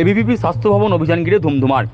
ABVP স্বাস্থ্য ভবন অভিযান ঘিরে ধুমধুমার।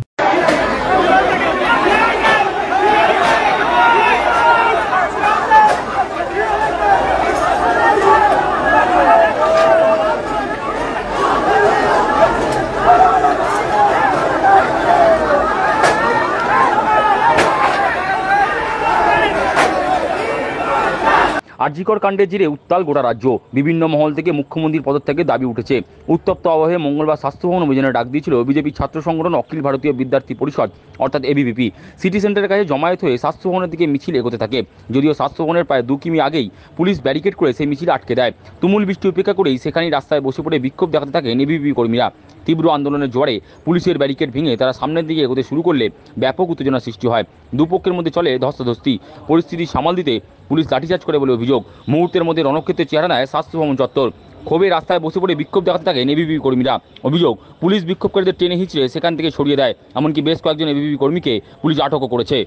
আরজিকর কাণ্ডের জেরে উত্তাল গোটা রাজ্য। বিভিন্ন মহল থেকে মুখ্যমন্ত্রীর পদত্যাগের দাবি উঠেছে। উত্তপ্ত আবহে মঙ্গলবার স্বাস্থ্যভবন অভিযানের ডাক দিয়েছিল বিজেপি ছাত্র সংগঠন অখিল ভারতীয় বিদ্যার্থী পরিষদ অর্থাৎ এবিভিপি। সিটি সেন্টারের কাছে জমায়েত হয়ে স্বাস্থ্যভবনের দিকে মিছিল এগোতে থাকে। যদিও স্বাস্থ্যভবনের প্রায় 2 কিমি আগেই পুলিশ ব্যারিকেড করে সেই মিছিল আটকে দেয়। তুমুল বৃষ্টি উপেক্ষা করেই সেখানেই রাস্তায় বসে পড়ে বিক্ষোভ দেখাতে থাকেন এবিভিপি কর্মীরা। তীব্র আন্দোলনের জোয়ারে পুলিশের ব্যারিকেড ভেঙে তারা সামনের দিকে এগোতে শুরু করলে ব্যাপক উত্তেজনা সৃষ্টি হয়। দুপক্ষের মধ্যে চলে ধস্তাধস্তি। পরিস্থিতি সামাল দিতে পুলিশ লাঠিচার্জ করে বলে অভিযোগ। মুহূর্তের মধ্যে রণক্ষেত্রের চেহারা নেয় স্বাস্থ্যভবন চত্বর। ক্ষোভে রাস্তায় বসে পড়ে বিক্ষোভ দেখাতে থাকেন এবিভিপি কর্মীরা। অভিযোগ, পুলিশ বিক্ষোভকারীদের টেনে হিঁচড়ে সেখান থেকে সরিয়ে দেয়। এমনকি বেশ কয়েকজন এবিভিপি কর্মীকে পুলিশ আটকও করেছে।